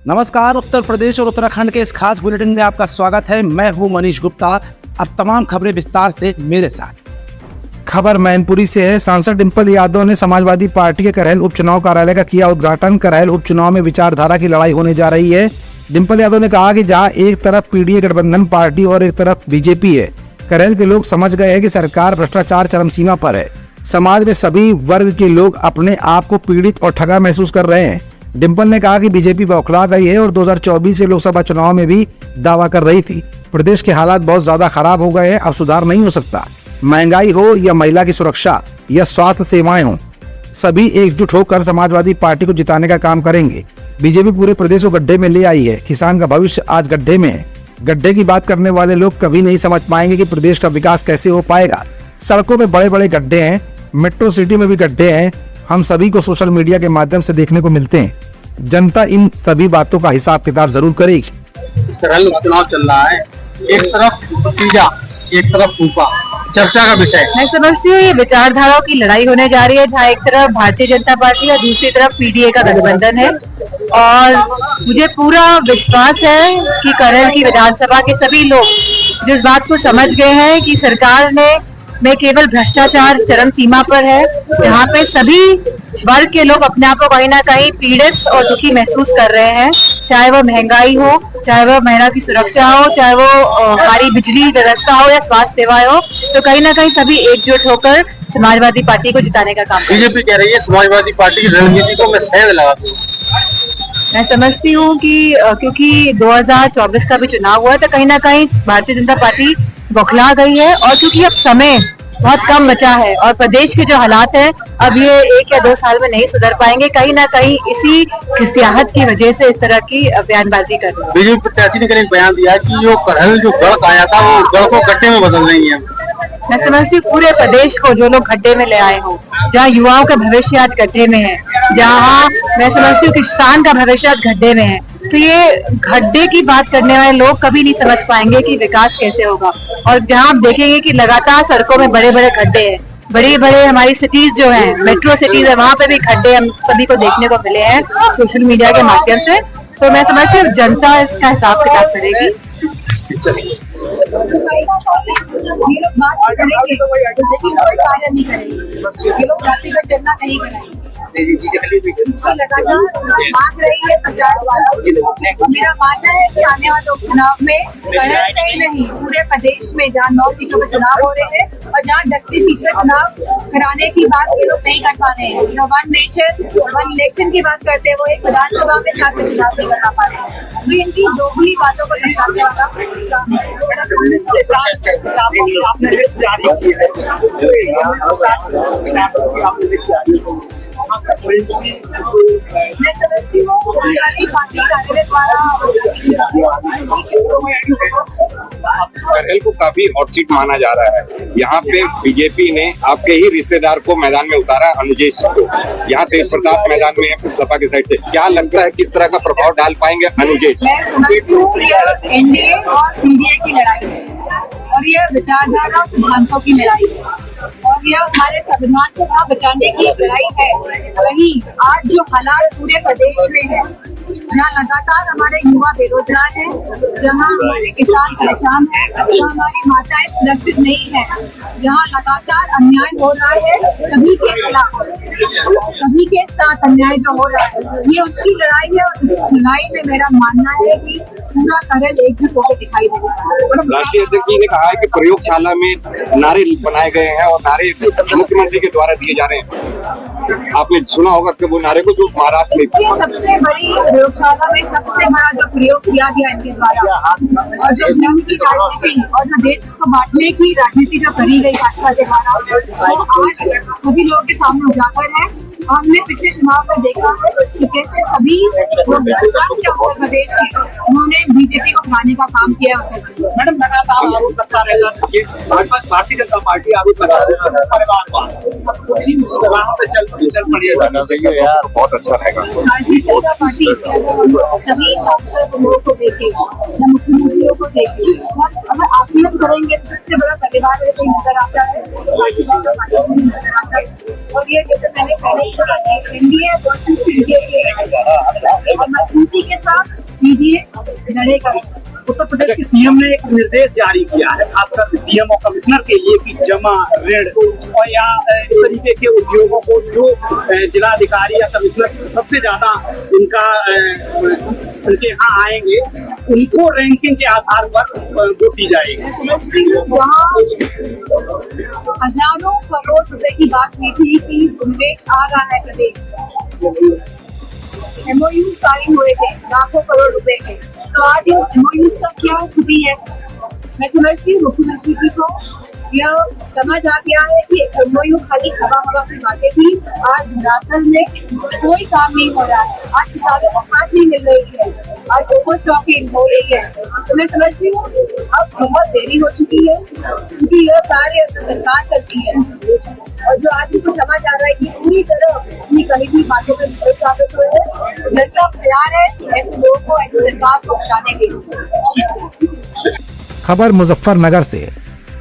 नमस्कार, उत्तर प्रदेश और उत्तराखंड के इस खास बुलेटिन में आपका स्वागत है। मैं हूं मनीष गुप्ता। अब तमाम खबरें विस्तार से मेरे साथ। खबर मैनपुरी से है। सांसद डिंपल यादव ने समाजवादी पार्टी के करहल उपचुनाव कार्यालय का किया उद्घाटन। करहल उपचुनाव में विचारधारा की लड़ाई होने जा रही है। डिंपल यादव ने कहा कि जहां एक तरफ पीडीए गठबंधन पार्टी और एक तरफ बीजेपी है, करहल के लोग समझ गए हैं कि सरकार भ्रष्टाचार चरम सीमा पर है। समाज में सभी वर्ग के लोग अपने आप को पीड़ित और ठगा महसूस कर रहे हैं। डिंपल ने कहा कि बीजेपी बौखला गई है और 2024 के लोकसभा चुनाव में भी दावा कर रही थी। प्रदेश के हालात बहुत ज्यादा खराब हो गए हैं, अब सुधार नहीं हो सकता। महंगाई हो या महिला की सुरक्षा या स्वास्थ्य सेवाएं हो, सभी एकजुट होकर समाजवादी पार्टी को जिताने का काम करेंगे। बीजेपी पूरे प्रदेश को गड्ढे में ले आई है। किसान का भविष्य आज गड्ढे में है। गड्ढे की बात करने वाले लोग कभी नहीं समझ पाएंगे कि प्रदेश का विकास कैसे हो पाएगा। सड़कों में बड़े बड़े गड्ढे हैं, मेट्रो सिटी में भी गड्ढे हैं, हम सभी को सोशल मीडिया के माध्यम से देखने को मिलते हैं। जनता इन सभी बातों का हिसाब किताब जरूर करेगी। करहल उपचुनाव चल रहा है, एक तरफ भतीजा एक तरफ फूफा, चर्चा का विषय। मैं समझती हूँ ये विचारधाराओं की लड़ाई होने जा रही है, जहाँ एक तरफ भारतीय जनता पार्टी और दूसरी तरफ पीडीए का गठबंधन है। और मुझे पूरा विश्वास है कि करहल की विधानसभा के सभी लोग जिस बात को समझ गए हैं कि सरकार में केवल भ्रष्टाचार चरम सीमा पर है, यहाँ पे सभी वर्ग के लोग अपने आप को कहीं ना कहीं पीड़ित और दुखी महसूस कर रहे हैं। चाहे वो महंगाई हो, चाहे वो महिला की सुरक्षा हो, चाहे वो हमारी बिजली व्यवस्था हो या स्वास्थ्य सेवाएं हो, तो कहीं ना कहीं सभी एकजुट होकर समाजवादी पार्टी को जिताने का काम। बीजेपी कह रही है समाजवादी पार्टी की रणनीति को मैं सेंध लगा दूं। मैं समझती हूँ कि क्योंकि 2024 का भी चुनाव हुआ है, तो कहीं ना कहीं भारतीय जनता पार्टी बौखला गई है। और क्योंकि अब समय बहुत कम बचा है और प्रदेश के जो हालात हैं अब ये 1 या 2 साल में नहीं सुधर पाएंगे, कहीं ना कहीं इसी खिसियाहट की वजह से इस तरह की बयानबाजी कर रही है। बीजेपी प्रत्याशी ने कल एक बयान दिया कि जो करहल जो गढ़ आया था वो गढ़ को गड्ढे में बदल रही है। मैं समझती हूँ पूरे प्रदेश को जो लोग गड्ढे में ले आए हों, जहाँ युवाओं का भविष्य आज गड्ढे में है, जहाँ मैं समझती हूँ किसान का भविष्य आज गड्ढे में है, तो ये गड्ढे की बात करने वाले लोग कभी नहीं समझ पाएंगे कि विकास कैसे होगा। और जहाँ आप देखेंगे कि लगातार सड़कों में बड़े बड़े गड्ढे हैं, बड़े बड़े हमारी सिटीज जो हैं, मेट्रो सिटीज है, वहाँ पे भी गड्ढे हम सभी को देखने को मिले हैं सोशल मीडिया के माध्यम से। तो मैं समझती हूँ जनता इसका हिसाब किताब करेगी। ये लोग बात करेंगे लेकिन कोई कार्य नहीं करेंगे। ये लोग जातिगत गणना नहीं करेंगे। लगातार मांग रही है सरकार वाला। मेरा मानना है कि आने वाले उपचुनाव में करहल से ही नहीं पूरे प्रदेश में जहाँ 9 सीटों पर चुनाव हो रहे हैं और जहाँ 10वीं सीट पर चुनाव कराने की बात ये लोग नहीं कर पा रहे हैं। जो वन नेशन वन इलेक्शन की बात करते हैं वो एक विधानसभा में जाकर चुनाव नहीं कर पा रहे हैं। तो इनकी दोगली बातों को दर्शाने वाला मैं समझती हूँ पार्टी कार्यालय द्वारा करहल को काफी हॉट सीट माना जा रहा है। यहाँ पे बीजेपी ने आपके ही रिश्तेदार को मैदान में उतारा, अनुजेश को। यहाँ तेज प्रताप मैदान में है फिर सपा की साइड से। क्या लगता है किस तरह का प्रभाव डाल पाएंगे अनुजेश? मैं समझती हूँ यह एनडीए और पीडीए की लड़ाई है और यह विचारधारा और सिद्धांतों की लड़ाई है और यह हमारे संविधान को वहाँ बचाने की लड़ाई है। वही आज जो हालात पूरे प्रदेश में है, जहाँ लगातार हमारे युवा बेरोजगार हैं, जहाँ हमारे किसान परेशान हैं, जहाँ हमारी माताएं सुरक्षित नहीं है, जहाँ लगातार अन्याय हो रहा है सभी के खिलाफ, सभी के साथ अन्याय जो हो रहा है, ये उसकी लड़ाई है। और इस लड़ाई में मेरा मानना है कि पूरा करहल एकजुट होकर दिखाई दे रहा है। राष्ट्रीय अध्यक्ष जी ने कहा है कि प्रयोगशाला में नारे बनाए गए हैं और नारे मुख्यमंत्री के द्वारा दिए जा रहे हैं। आपने सुना होगा कि वो नारे को जो महाराष्ट्र में सबसे बड़ी प्रयोगशाला में सबसे बड़ा जो प्रयोग किया गया इनके द्वारा और जो धर्म की राजनीति और जो देश को बांटने की राजनीति जो करी गई भाजपा के द्वारा, तो आज सभी लोगों के सामने उजागर है। हमने पिछले चुनाव में देखा है कि कैसे सभी उत्तर प्रदेश के उन्होंने बीजेपी को खाने का काम किया उत्तर प्रदेश। मैडम लगातार आरोप लगता रहता है कि भारतीय जनता पार्टी आरोप लगा रही है परिवारवाद, चल पड़िएगा यार, बहुत अच्छा रहेगा। भारतीय जनता पार्टी सभी सांसद लोगों को देखे या मुख्यमंत्रियों को देखे, अगर आकलन करेंगे तो सबसे बड़ा परिवार नजर आता है, भारतीय जनता पार्टी नजर आता है। और ये जैसे मैंने पहले एनडीए वर्सेस पीडीए की लड़ाई और मजबूती के साथ पीडीए लड़ेगा। उत्तर प्रदेश के सीएम ने एक निर्देश जारी किया है खासकर डीएम और कमिश्नर के लिए कि जमा ऋण और या इस तरीके के उद्योगों को जो जिलाधिकारी या कमिश्नर सबसे ज्यादा इनका उनके यहाँ आएंगे उनको रैंकिंग के आधार पर वो दी जाएगी। मैं समझती हूँ वहाँ हजारों करोड़ रुपए की बात हुई थी कि निवेश आ रहा है प्रदेश में, MOU साइन हुए थे लाखों करोड़ रुपए के, तो आज इन MOU का क्या स्थिति है? मैं समझती हूँ मुख्यमंत्री जी को यह समझ आ गया है कि MOU खाली हवा की बातें थी, आज धरातल में कोई काम नहीं हो रहा है, आज किसानों को खाद नहीं मिल रही है, आज ओवर स्टॉकिंग हो रही है। तो मैं समझती हूँ अब बहुत देरी हो चुकी है क्योंकि यह कार्य सरकार करती है और जो आदमी को समझ आ रहा है कि पूरी तरह अपनी कही हुई बातों में साबित हुए हैं, जनता तैयार है ऐसे लोगों को ऐसी सरकार को हटाने के लिए। खबर मुजफ्फरनगर से।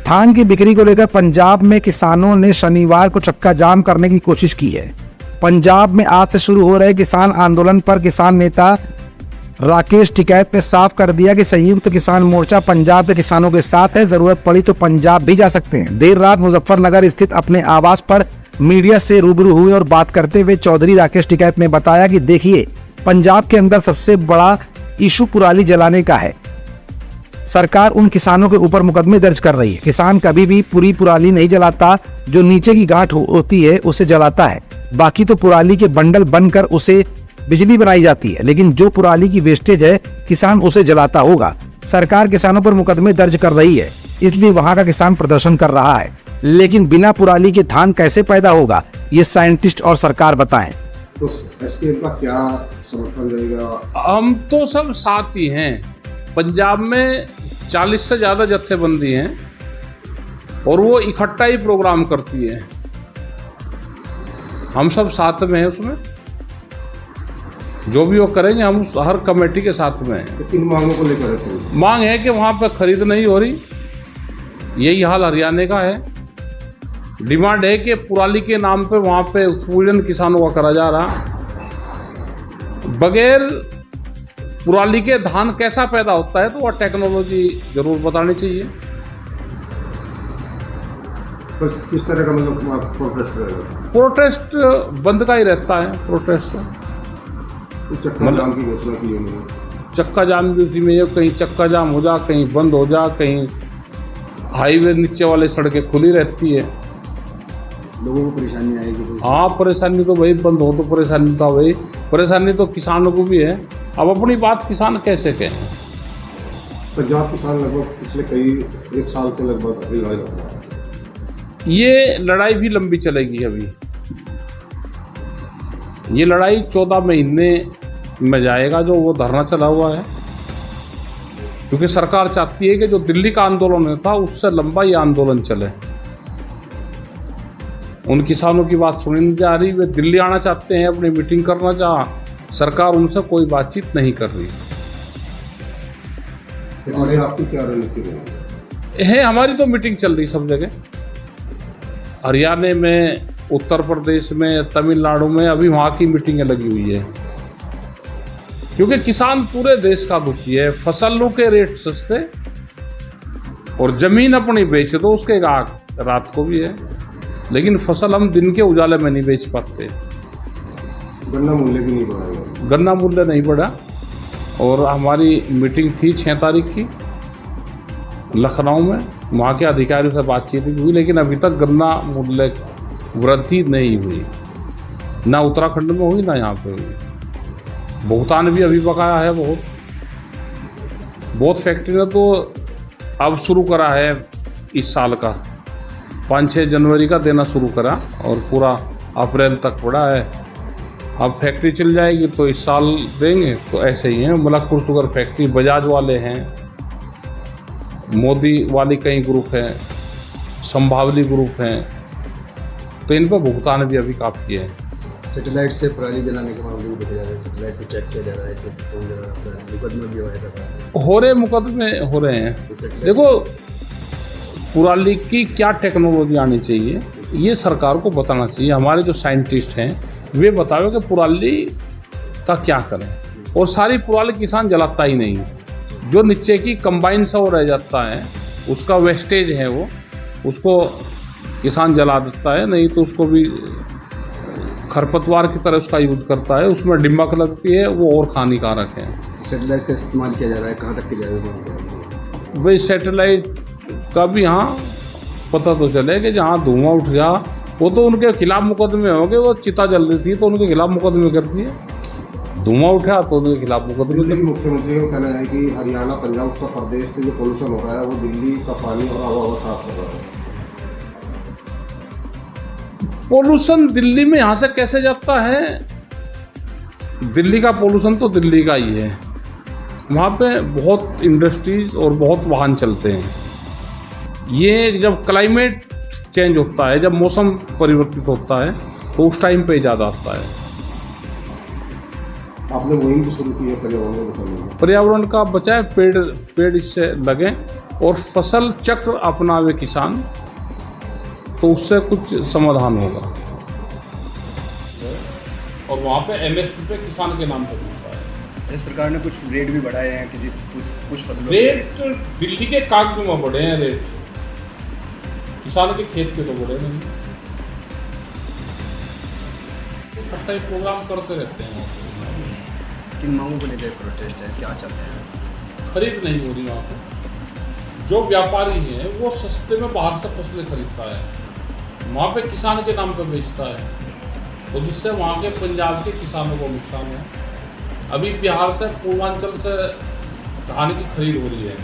धान की बिक्री को लेकर पंजाब में किसानों ने शनिवार को चक्का जाम करने की कोशिश की है। पंजाब में आज से शुरू हो रहे किसान आंदोलन पर किसान नेता राकेश टिकैत ने साफ कर दिया कि संयुक्त किसान मोर्चा पंजाब के किसानों के साथ है, जरूरत पड़ी तो पंजाब भी जा सकते हैं। देर रात मुजफ्फरनगर स्थित अपने आवास पर मीडिया से रूबरू हुए और बात करते हुए चौधरी राकेश टिकैत ने बताया कि देखिए, पंजाब के अंदर सबसे बड़ा इशू पुराली जलाने का है। सरकार उन किसानों के ऊपर मुकदमे दर्ज कर रही है। किसान कभी भी पूरी पुराली नहीं जलाता, जो नीचे की गांठ होती है उसे जलाता है, बाकी तो पुराली के बंडल बनकर उसे बिजली बनाई जाती है, लेकिन जो पुराली की वेस्टेज है किसान उसे जलाता होगा। सरकार किसानों पर मुकदमे दर्ज कर रही है, इसलिए वहां का किसान प्रदर्शन कर रहा है, लेकिन बिना पुराली के धान कैसे पैदा होगा ये साइंटिस्ट और सरकार बताएं। तो एसकेएम का क्या समर्थन रहेगा? हम तो सब साथ ही हैं। पंजाब में 40 से ज़्यादा जत्थेबंदी हैं और वो इकट्ठा ही प्रोग्राम करती है, हम सब साथ में हैं। उसमें जो भी वो करेंगे हम हर कमेटी के साथ में हैं। तो किन मांगों को लेकर है? मांग है कि वहाँ पे खरीद नहीं हो रही, यही हाल हरियाणा का है। डिमांड है कि पुराली के नाम पे वहाँ पे उत्पीड़न किसानों का करा जा रहा। बगैर पुराली के धान कैसा पैदा होता है तो वह टेक्नोलॉजी जरूर बतानी चाहिए। बस किस तरह का मतलब प्रोटेस्ट रहेगा? प्रोटेस्ट बंद का ही रहता है। प्रोटेस्ट चक्का जाम की घोषणा की उन्होंने। चक्का जाम की उसी में ये कहीं चक्का जाम हो जा, कहीं बंद हो जा, कहीं हाईवे नीचे वाली सड़कें खुली रहती है। लोगों को परेशानी आएगी। हाँ, परेशानी तो भाई बंद हो तो परेशानी तो भाई, परेशानी तो किसानों को भी है। अब अपनी बात किसान कैसे कहें? पंजाब किसान लगभग पिछले एक साल से लगभग लड़ाई कर रहा है। ये लड़ाई भी लंबी चलेगी। अभी ये लड़ाई 14 महीने में जाएगा जो वो धरना चला हुआ है, क्योंकि सरकार चाहती है कि जो दिल्ली का आंदोलन था उससे लंबा ये आंदोलन चले। उन किसानों की बात सुनी नहीं जा रही, वे दिल्ली आना चाहते हैं, अपनी मीटिंग करना चाह, सरकार उनसे कोई बातचीत नहीं कर रही आपकी क्या रणनीति है। हमारी तो मीटिंग चल रही सब जगह, हरियाणा में, उत्तर प्रदेश में, तमिलनाडु में, अभी वहाँ की मीटिंगें लगी हुई है। क्योंकि किसान पूरे देश का दुखी है। फसलों के रेट सस्ते और जमीन अपनी बेच दो उसके रात को भी है, लेकिन फसल हम दिन के उजाले में नहीं बेच पाते। गन्ना मूल्य भी नहीं बढ़ा। गन्ना मूल्य नहीं बढ़ा। और हमारी मीटिंग थी 6 तारीख की लखनऊ में, वहाँ के अधिकारियों से बातचीत हुई, लेकिन अभी तक गन्ना मूल्य वृद्धि नहीं हुई, ना उत्तराखंड में हुई ना यहाँ पे हुई। भुगतान भी अभी बकाया है बहुत फैक्ट्री ने तो अब शुरू करा है इस साल का, 5-6 जनवरी का देना शुरू करा और पूरा अप्रैल तक पड़ा है। अब फैक्ट्री चल जाएगी तो इस साल देंगे। तो ऐसे ही हैं, मलकपुर शुगर फैक्ट्री, बजाज वाले हैं, मोदी वाली कई ग्रुप हैं, संभावली ग्रुप हैं, तो इन पर भुगतान भी अभी काफ़ी है। सैटेलाइट से पराली जलाने के मामले में देखा जा रहा है, सैटेलाइट से चेक किया जा रहा है कि मुकदमे भी हो रहे हैं। मुकदमे हो रहे हैं। देखो, पुराली की क्या टेक्नोलॉजी आनी चाहिए ये सरकार को बताना चाहिए। हमारे जो साइंटिस्ट हैं वे बताओ कि पराली का क्या करें। और सारी पराली किसान जलाता ही नहीं, जो नीचे की कंबाइन सा वो रह जाता है, उसका वेस्टेज है वो, उसको किसान जला देता है, नहीं तो उसको भी खरपतवार की तरह उसका यूज करता है, उसमें डिम्बक लगती है, वो और हानिकारक है। सेटेलाइट का इस्तेमाल किया जा रहा है, कहाँ तक किया जा रहा है? भाई सेटेलाइट का भी हाँ पता तो चले कि जहाँ धुआं उठ गया वो तो उनके खिलाफ मुकदमे हो गए, वो चिता जल रही थी तो उनके खिलाफ मुकदमे करती है, धुआं उठा तो उनके खिलाफ मुकदमे दिल्ली करती के मुख्यमंत्री का कहना है कि हरियाणा, पंजाब, उत्तर प्रदेश से जो पोल्यूशन हो रहा है वो दिल्ली का पानी और आबोहवा साफ कर रहा है। पोल्यूशन दिल्ली में यहाँ से कैसे जाता है? दिल्ली का पोल्यूशन तो दिल्ली का ही है, वहाँ पे बहुत इंडस्ट्रीज और बहुत वाहन चलते हैं। ये जब क्लाइमेट चेंज होता है, जब मौसम परिवर्तित होता है तो उस टाइम पे ज़्यादा आता है। आपने मुहिम भी शुरू की है पर्यावरण को बचाने की। पर्यावरण का बचाए, पेड़ इससे लगे और फसल चक्र अपनावे किसान, तो उससे कुछ समाधान होगा। और वहाँ पे MSP पे किसान के नाम पर मिलता है। सरकार ने कुछ रेट भी बढ़ाए हैं, कुछ फसलों रेट दिल्ली के कागजों में बढ़े हैं रेट, किसान के खेत के तो बढ़े नहीं। इकट्ठा प्रोग्राम करते रहते हैं। किन मांगों को लेकर प्रोटेस्ट है, क्या चाहते हैं? खरीद नहीं हो रही वहाँ पे। जो व्यापारी है वो सस्ते में बाहर से फसलें खरीदता है, वहाँ पे किसान के नाम पर बेचता है, तो जिससे वहाँ के पंजाब के किसानों को नुकसान है। अभी बिहार से, पूर्वांचल से धान की खरीद हो रही है।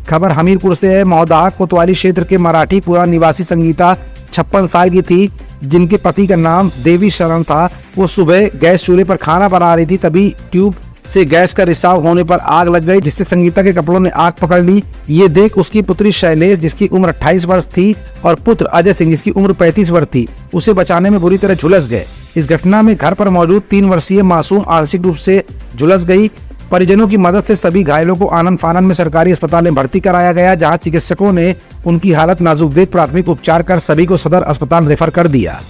खबर हमीरपुर से है। मौदा कोतवाली क्षेत्र के मराठी पुरा निवासी संगीता 56 साल की थी, जिनके पति का नाम देवी शरण था। वो सुबह गैस चूल्हे पर खाना बना रही थी, तभी ट्यूब से गैस का रिसाव होने पर आग लग गई, जिससे संगीता के कपड़ों ने आग पकड़ ली। ये देख उसकी पुत्री शैलेश, जिसकी उम्र 28 वर्ष थी, और पुत्र अजय सिंह, जिसकी उम्र 35 वर्ष थी, उसे बचाने में बुरी तरह झुलस गए। इस घटना में घर पर मौजूद 3 वर्षीय मासूम आंशिक रूप से झुलस गई। परिजनों की मदद से सभी घायलों को आनन फानन में सरकारी अस्पताल में भर्ती कराया गया, जहां चिकित्सकों ने उनकी हालत नाजुक देख प्राथमिक उपचार कर सभी को सदर अस्पताल रेफर कर दिया।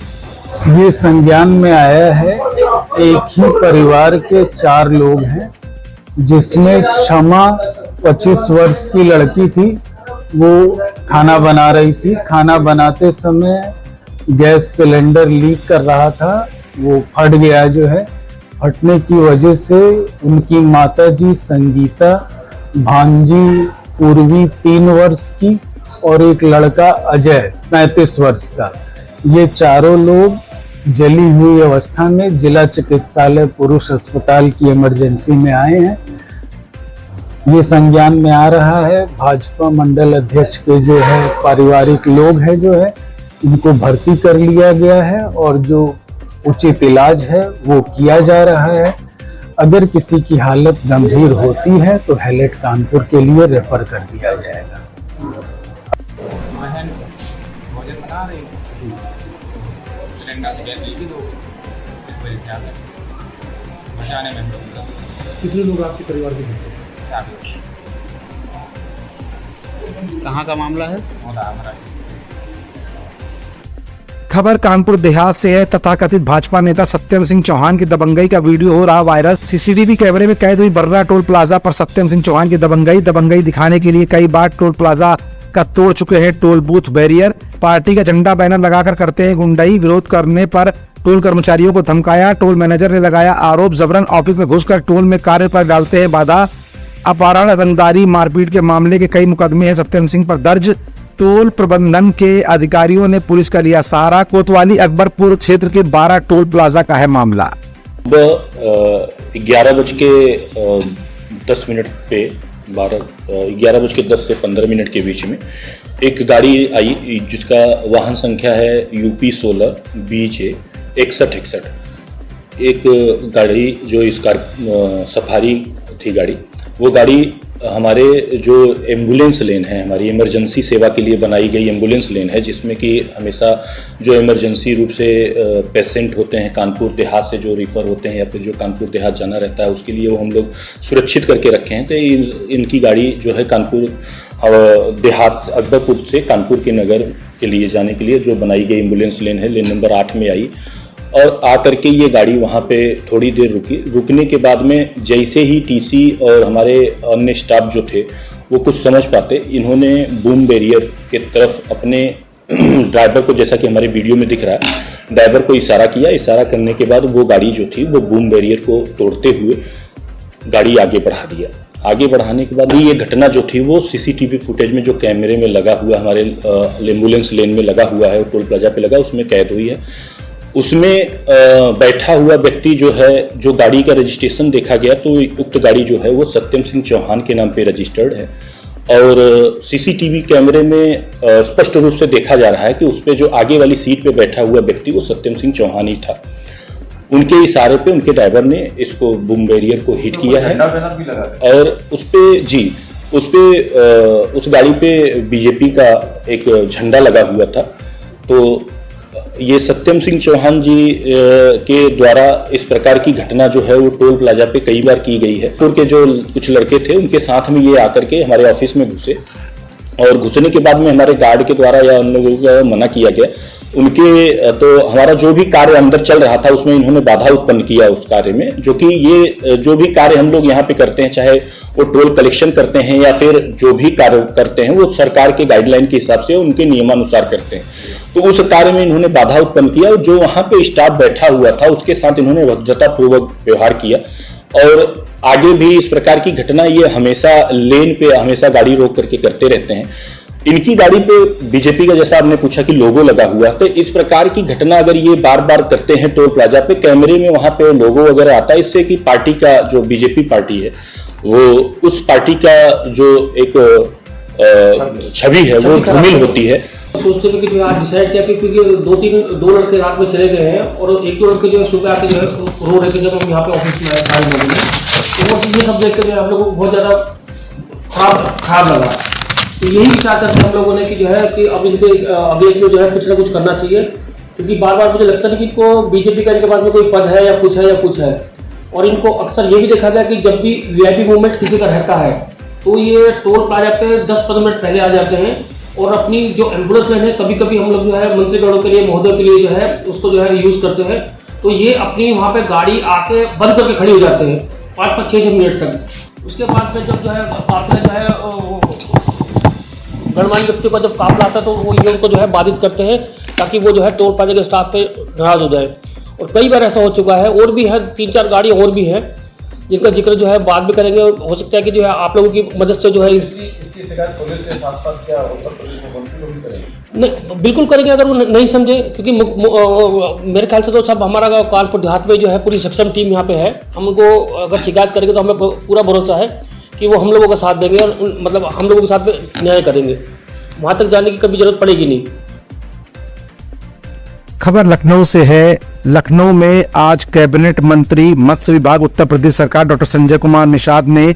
ये संज्ञान में आया है, एक ही परिवार के 4 लोग हैं, जिसमें क्षमा 25 वर्ष की लड़की थी। वो खाना बना रही थी, खाना बनाते समय गैस सिलेंडर लीक कर रहा था, वो फट गया। जो है फटने की वजह से उनकी माताजी संगीता, भांजी पूर्वी 3 वर्ष की और एक लड़का अजय 35 वर्ष का, ये चारों लोग जली हुई अवस्था में जिला चिकित्सालय पुरुष अस्पताल की इमरजेंसी में आए हैं। ये संज्ञान में आ रहा है। भाजपा मंडल अध्यक्ष के जो है पारिवारिक लोग हैं, जो है इनको भर्ती कर लिया गया है और जो उचित इलाज है वो किया जा रहा है। अगर किसी की हालत गंभीर होती है तो हैलेट कानपुर के लिए रेफर कर दिया जाएगा। कितने लोग आपके परिवार के सदस्य? कहाँ का मामला है? खबर कानपुर देहात से है। तथाकथित भाजपा नेता सत्यम सिंह चौहान की दबंगई का वीडियो हो रहा वायरल। सीसीटीवी कैमरे में कैद हुई बर्रा टोल प्लाजा पर सत्यम सिंह चौहान की दबंगई दिखाने के लिए कई बार टोल प्लाजा का तोड़ चुके हैं टोल बूथ बैरियर। पार्टी का झंडा बैनर लगाकर करते हैं गुंडाई। विरोध करने पर टोल कर्मचारियों को धमकाया। टोल मैनेजर ने लगाया आरोप। जबरन ऑफिस में घुसकर टोल में कार्य पर डालते हैं बाधा। अपहरण, रंगदारी, मारपीट के मामले के कई मुकदमे हैं सत्यम सिंह पर दर्ज। टोल प्रबंधन के अधिकारियों ने पुलिस का लिया सहारा। कोतवाली अकबरपुर क्षेत्र के 12 टोल प्लाजा का है मामला। 11:10 पे 11:10 से 15 मिनट के बीच में एक गाड़ी आई, जिसका वाहन संख्या है UP 16 BJ 6161। एक गाड़ी जो इसका सफारी थी गाड़ी, वो गाड़ी हमारे जो एम्बुलेंस लेन है, हमारी इमरजेंसी सेवा के लिए बनाई गई एम्बुलेंस लेन है, जिसमें कि हमेशा जो इमरजेंसी रूप से पेशेंट होते हैं कानपुर देहात से जो रिफ़र होते हैं या फिर जो कानपुर देहात जाना रहता है, उसके लिए वो हम लोग सुरक्षित करके रखे हैं। तो इनकी गाड़ी जो है कानपुर देहात अकबरपुर से कानपुर के नगर के लिए जाने के लिए जो बनाई गई एम्बुलेंस लेन है, लेन नंबर 8 में आई और आकर के ये गाड़ी वहाँ पे थोड़ी देर रुकी। रुकने के बाद में जैसे ही टीसी और हमारे अन्य स्टाफ जो थे वो कुछ समझ पाते, इन्होंने बूम बैरियर के तरफ अपने ड्राइवर को, जैसा कि हमारे वीडियो में दिख रहा है, ड्राइवर को इशारा किया। इशारा करने के बाद वो गाड़ी जो थी वो बूम बैरियर को तोड़ते हुए गाड़ी आगे बढ़ा दिया। आगे बढ़ाने के बाद ये घटना जो थी वो सीसीटीवी फुटेज में जो कैमरे में लगा हुआ, हमारे एम्बुलेंस लेन में लगा हुआ है, टोल प्लाजा पे लगा, उसमें कैद हुई है। उसमें बैठा हुआ व्यक्ति जो है, जो गाड़ी का रजिस्ट्रेशन देखा गया तो उक्त गाड़ी जो है वो सत्यम सिंह चौहान के नाम पे रजिस्टर्ड है और सीसीटीवी कैमरे में स्पष्ट रूप से देखा जा रहा है कि उस पे जो आगे वाली सीट पे बैठा हुआ व्यक्ति वो सत्यम सिंह चौहान ही था। उनके इशारे पे उनके ड्राइवर ने इसको बूम बैरियर को हिट किया है और उस गाड़ी पे बीजेपी का एक झंडा लगा हुआ था। तो ये सत्यम सिंह चौहान जी के द्वारा इस प्रकार की घटना जो है वो टोल प्लाजा पे कई बार की गई है। टोल के जो कुछ लड़के थे उनके साथ में ये आकर के हमारे ऑफिस में घुसे और घुसने के बाद में हमारे गार्ड के द्वारा या उन लोगों को मना किया गया। उनके तो हमारा जो भी कार्य अंदर चल रहा था उसमें इन्होंने बाधा उत्पन्न किया उस कार्य में, जो कि ये जो भी कार्य हम लोग यहाँ पे करते हैं, चाहे वो टोल कलेक्शन करते हैं या फिर जो भी कार्य करते हैं वो सरकार के गाइडलाइन के हिसाब से उनके नियमानुसार करते हैं। तो उस कार्य में इन्होंने बाधा उत्पन्न किया और जो वहां पे स्टाफ बैठा हुआ था उसके साथ इन्होंने भद्रतापूर्वक व्यवहार किया और आगे भी इस प्रकार की घटना ये हमेशा लेन पे हमेशा गाड़ी रोक करके करते रहते हैं। इनकी गाड़ी पे बीजेपी का, जैसा आपने पूछा कि लोगो लगा हुआ, तो इस प्रकार की घटना अगर ये बार बार करते हैं टोल प्लाजा पे, कैमरे में वहां पे लोगो वगैरह आता है, इससे कि पार्टी का जो बीजेपी पार्टी है वो उस पार्टी का जो एक छवि है वो धूमिल होती है। सोचते थे कि जो आज डिसाइड किया कि क्योंकि दो लड़के रात में चले गए हैं और एक दो लड़के जो है सुबह आके जो है रो रहे थे जब हम यहाँ पे ऑफिस में आए 5 बजे, तो वो ये सब देख कर हम लोगों को बहुत ज़्यादा खराब लगा। तो यही विचार करके हम लोगों ने कि जो है कि अब इनके अगेंस्ट में जो है कुछ ना कुछ करना चाहिए, क्योंकि बार बार मुझे लगता नहीं कि इनको बीजेपी का इनके पास में कोई पद है या कुछ है। और इनको अक्सर ये भी देखा गया कि जब भी वीआईपी मूवमेंट किसी का रहता है तो ये टोल प्लाजा पे 10-15 मिनट पहले आ जाते हैं और अपनी जो एम्बुलेंस लाइन है, कभी कभी हम लोग जो है मंत्रीगणों के लिए, महोदय के लिए जो है उसको जो है यूज़ करते हैं। तो ये अपनी वहाँ पे गाड़ी आके बंद करके खड़ी हो जाते हैं 5-6 मिनट तक। उसके बाद में जब जो है काफिला जो है गणमान्य व्यक्ति का जब काफिला आता है तो वो ये उनको जो है बाधित करते हैं ताकि वो जो है टोल प्लाजा के स्टाफ पे नाराज हो जाए। और कई बार ऐसा हो चुका है, और भी है 3-4 गाड़ी और भी है जिनका जिक्र जो है बाद में करेंगे। हो सकता है कि जो है आप लोगों की मदद से जो है इसकी शिकायत पुलिस के साथ क्या उत्तर प्रदेश में मंत्री लोग भी करेंगे? नहीं, बिल्कुल करेंगे अगर वो नहीं समझे, क्योंकि मेरे ख्याल से तो सब हमारा कानपुर देहात में जो है पूरी सक्षम टीम यहाँ पे है। हम उनको अगर शिकायत करेंगे तो हमें पूरा भरोसा है कि वो हम लोगों का साथ देंगे और मतलब हम लोगों के साथ में न्याय करेंगे। वहाँ तक जाने की कभी जरूरत पड़ेगी नहीं। खबर लखनऊ से है। लखनऊ में आज कैबिनेट मंत्री मत्स्य विभाग उत्तर प्रदेश सरकार डॉक्टर संजय कुमार निषाद ने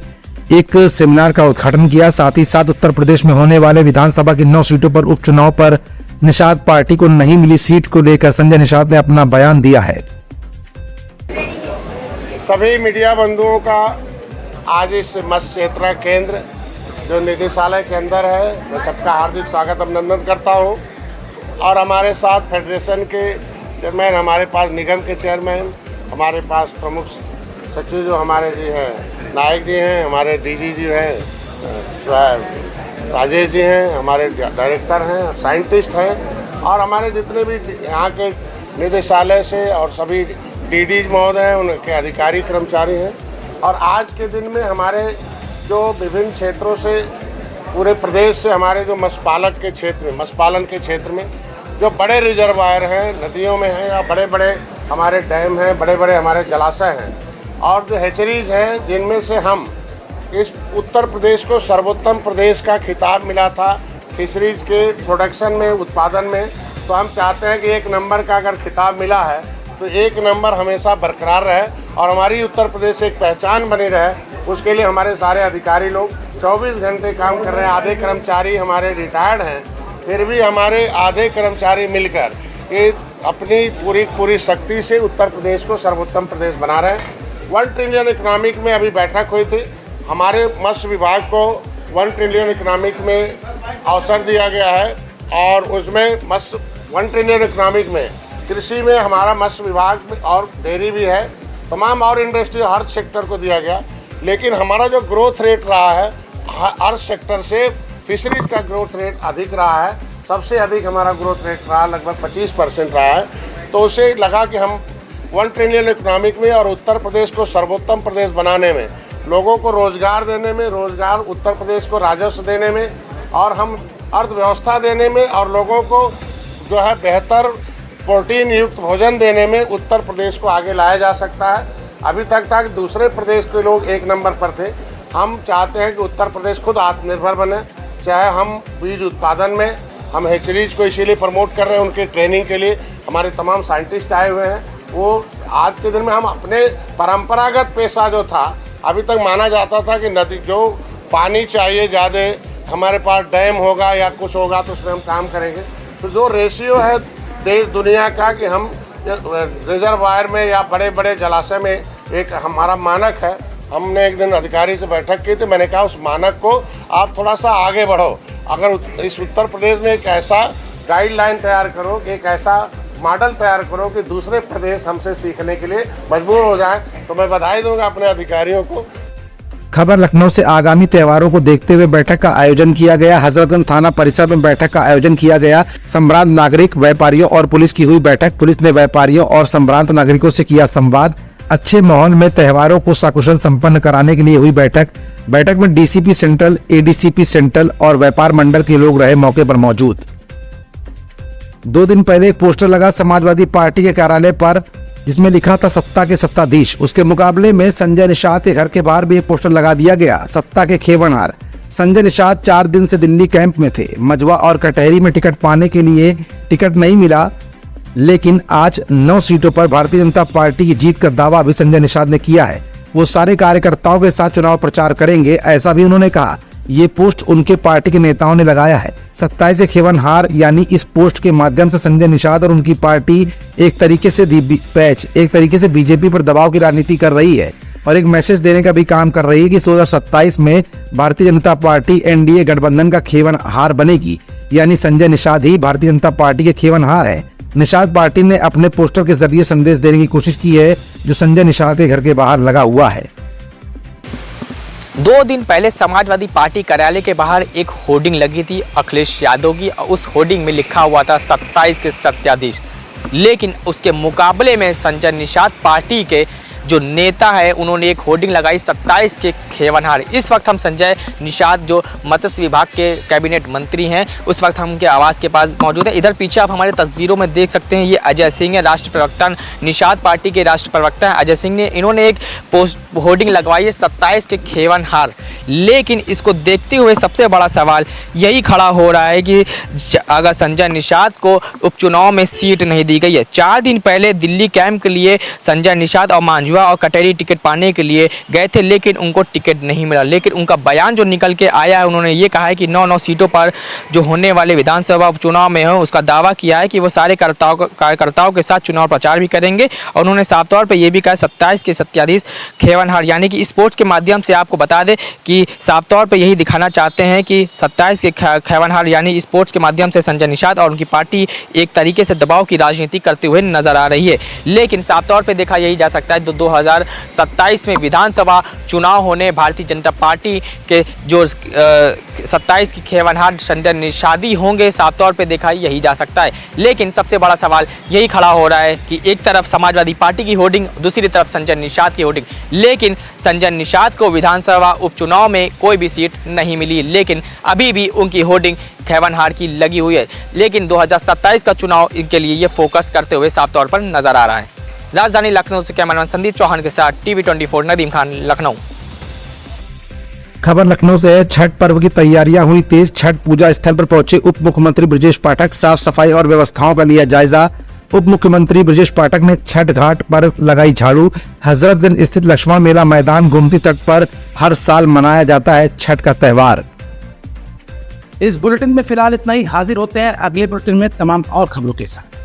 एक सेमिनार का उद्घाटन किया। साथ ही साथ उत्तर प्रदेश में होने वाले विधानसभा की 9 सीटों पर उपचुनाव पर निषाद पार्टी को नहीं मिली सीट को लेकर संजय निषाद ने अपना बयान दिया है। सभी मीडिया बंधुओं का आज इस मत्स्य क्षेत्र केंद्र जो निदेशालय के अंदर है, मैं सबका हार्दिक स्वागत अभिनंदन करता हूं। और हमारे साथ फेडरेशन के चेयरमैन, हमारे पास निगम के चेयरमैन, हमारे पास प्रमुख सचिव जो हमारे जी हैं नायक जी हैं, हमारे डीजी जी हैं राजेश जी हैं, हमारे डायरेक्टर हैं, साइंटिस्ट हैं और हमारे जितने भी यहाँ के निदेशालय से और सभी डीडी महोदय हैं, उनके अधिकारी कर्मचारी हैं। और आज के दिन में हमारे जो विभिन्न क्षेत्रों से पूरे प्रदेश से हमारे जो मत्स्य पालन के क्षेत्र में जो बड़े रिजर्वायर हैं, नदियों में हैं या बड़े बड़े हमारे डैम हैं, बड़े बड़े हमारे जलाशय हैं और जो हैचरीज हैं, जिनमें से हम इस उत्तर प्रदेश को सर्वोत्तम प्रदेश का खिताब मिला था फिशरीज के प्रोडक्शन में, उत्पादन में। तो हम चाहते हैं कि 1 नंबर का अगर खिताब मिला है तो 1 नंबर हमेशा बरकरार रहे और हमारी उत्तर प्रदेश से एक पहचान बनी रहे। उसके लिए हमारे सारे अधिकारी लोग 24 घंटे काम कर रहे हैं। आधे कर्मचारी हमारे रिटायर्ड हैं, फिर भी हमारे आधे कर्मचारी मिलकर ये अपनी पूरी शक्ति से उत्तर प्रदेश को सर्वोत्तम प्रदेश बना रहे हैं। 1 ट्रिलियन इकोनॉमिक में अभी बैठक हुई थी। हमारे मत्स्य विभाग को 1 ट्रिलियन इकोनॉमिक में अवसर दिया गया है और उसमें 1 ट्रिलियन इकोनॉमिक में कृषि में हमारा मत्स्य विभाग में और डेयरी भी है, तमाम और इंडस्ट्री हर सेक्टर को दिया गया। लेकिन हमारा जो ग्रोथ रेट रहा है हर सेक्टर से फिशरीज का ग्रोथ रेट अधिक रहा है। सबसे अधिक हमारा ग्रोथ रेट रहा, लगभग 25% रहा है। तो उसे लगा कि हम 1 ट्रिलियन इकोनॉमिक में और उत्तर प्रदेश को सर्वोत्तम प्रदेश बनाने में, लोगों को रोजगार देने में, रोजगार उत्तर प्रदेश को राजस्व देने में और हम अर्थव्यवस्था देने में और लोगों को जो है बेहतर प्रोटीन युक्त भोजन देने में उत्तर प्रदेश को आगे लाया जा सकता है। अभी तक दूसरे प्रदेश के लोग 1 नंबर पर थे। हम चाहते हैं कि उत्तर प्रदेश खुद आत्मनिर्भर बने, चाहे हम बीज उत्पादन में, हम हेचरीज को इसीलिए प्रमोट कर रहे हैं, उनके ट्रेनिंग के लिए हमारे तमाम साइंटिस्ट आए हुए हैं। वो आज के दिन में हम अपने परंपरागत पेशा जो था, अभी तक माना जाता था कि नदी जो पानी चाहिए ज़्यादा, हमारे पास डैम होगा या कुछ होगा तो उसमें हम काम करेंगे। तो जो रेशियो है देश दुनिया का कि हम रिजर्वायर में या बड़े बड़े जलाशय में, एक हमारा मानक है। हमने एक दिन अधिकारी से बैठक की थी, मैंने कहा उस मानक को आप थोड़ा सा आगे बढ़ो। अगर इस उत्तर प्रदेश में एक ऐसा गाइडलाइन तैयार करो, एक ऐसा मॉडल तैयार करो कि दूसरे प्रदेश हमसे सीखने के लिए मजबूर हो जाए, तो मैं बधाई दूंगा अपने अधिकारियों को। खबर लखनऊ से आगामी त्योहारों को देखते हुए बैठक का आयोजन किया गया। हजरतगंज थाना परिसर में बैठक का आयोजन किया गया। संभ्रांत नागरिक, व्यापारियों और पुलिस की हुई बैठक। पुलिस ने व्यापारियों और संभ्रांत नागरिकों से किया संवाद। अच्छे माहौल में त्योहारों को सकुशल संपन्न कराने के लिए हुई बैठक में डीसीपी सेंट्रल, एडीसीपी सेंट्रल और व्यापार मंडल के लोग रहे मौके पर मौजूद। 2 दिन पहले एक पोस्टर लगा समाजवादी पार्टी के कार्यालय पर, जिसमें लिखा था सत्ता के सत्ताधीश। उसके मुकाबले में संजय निषाद के घर के बाहर भी एक पोस्टर लगा दिया गया, सत्ता के खेवनहार। संजय निषाद 4 दिन से दिल्ली कैंप में थे। मजवा और कटहरी में टिकट पाने के लिए टिकट नहीं मिला, लेकिन आज 9 सीटों पर भारतीय जनता पार्टी की जीत का दावा भी संजय निषाद ने किया है। वो सारे कार्यकर्ताओं के साथ चुनाव प्रचार करेंगे, ऐसा भी उन्होंने कहा। ये पोस्ट उनके पार्टी के नेताओं ने लगाया है। 27 से खेवनहार, यानी इस पोस्ट के माध्यम से संजय निषाद और उनकी पार्टी एक तरीके से बीजेपी पर दबाव की राजनीति कर रही है और एक मैसेज देने का भी काम कर रही है कि 2027 में भारतीय जनता पार्टी एनडीए गठबंधन का खेवनहार बनेगी, यानी संजय निषाद ही भारतीय जनता पार्टी के खेवनहार है। निषाद पार्टी ने अपने पोस्टर के जरिए संदेश देने की कोशिश की है, जो संजय निषाद के घर के बाहर लगा हुआ है। 2 दिन पहले समाजवादी पार्टी कार्यालय के बाहर एक होर्डिंग लगी थी अखिलेश यादव की। उस होर्डिंग में लिखा हुआ था 27 के सत्याधीश, लेकिन उसके मुकाबले में संजय निषाद पार्टी के जो नेता है, उन्होंने एक होर्डिंग लगाई 27 के खेवनहार। इस वक्त हम संजय निषाद जो मत्स्य विभाग के कैबिनेट मंत्री हैं, उस वक्त हम उनके आवास के पास मौजूद है। इधर पीछे आप हमारे तस्वीरों में देख सकते हैं, ये अजय सिंह है, राष्ट्र प्रवक्ता, निषाद पार्टी के राष्ट्र प्रवक्ता हैं अजय सिंह ने। इन्होंने एक होर्डिंग लगवाई है 27 के खेवनहार। लेकिन इसको देखते हुए सबसे बड़ा सवाल यही खड़ा हो रहा है कि अगर संजय निषाद को उपचुनाव में सीट नहीं दी गई है, 4 दिन पहले दिल्ली कैंप के लिए संजय निषाद और मांझुआ और कटहरी टिकट पाने के लिए गए थे, लेकिन उनको टिकट नहीं मिला। लेकिन उनका बयान जो निकल के आया है, उन्होंने ये कहा है कि 9 सीटों पर जो होने वाले विधानसभा उपचुनाव में है, उसका दावा किया है कि वो सारे कार्यकर्ताओं के साथ चुनाव प्रचार भी करेंगे। और उन्होंने साफ तौर पर यह भी कहा 27 के सत्याधीश खेवनहार, यानी कि स्पोर्ट्स के माध्यम से आपको बता दें कि साफ तौर पर यही दिखाना चाहते हैं कि 27 के खेवनहार यानी स्पोर्ट्स के माध्यम से संजय निषाद और उनकी पार्टी एक तरीके से दबाव की राजनीति करते हुए नजर आ रही है। लेकिन साफ तौर पर देखा यही जा सकता है 2027 में विधानसभा चुनाव होने, भारतीय जनता पार्टी के जो 27 की खेवनहार संजय निषाद होंगे, साफ तौर पे देखा यही जा सकता है। लेकिन सबसे बड़ा सवाल यही खड़ा हो रहा है कि एक तरफ समाजवादी पार्टी की होर्डिंग, दूसरी तरफ संजय निषाद की होर्डिंग। लेकिन संजय निषाद को विधानसभा उपचुनाव में कोई भी सीट नहीं मिली, लेकिन अभी भी उनकी होर्डिंग खेवनहार की लगी हुई है। लेकिन 2027 का चुनाव इनके लिए ये फोकस करते हुए साफ तौर पर नजर आ रहा है। राजधानी लखनऊ से कैमरामैन संदीप चौहान के साथ टीवी 24 नदीम खान, लखनऊ। खबर लखनऊ से है। छठ पर्व की तैयारियां हुई तेज। छठ पूजा स्थल पर पहुंचे उप मुख्यमंत्री ब्रजेश पाठक। साफ सफाई और व्यवस्थाओं का लिया जायजा। उप मुख्यमंत्री ब्रजेश पाठक ने छठ घाट पर लगाई झाड़ू। हजरतगंज स्थित लक्ष्मण मेला मैदान गोमती तट पर हर साल मनाया जाता है छठ का त्योहार। इस बुलेटिन में फिलहाल इतना ही। हाजिर होते हैं अगले बुलेटिन में तमाम और खबरों के साथ।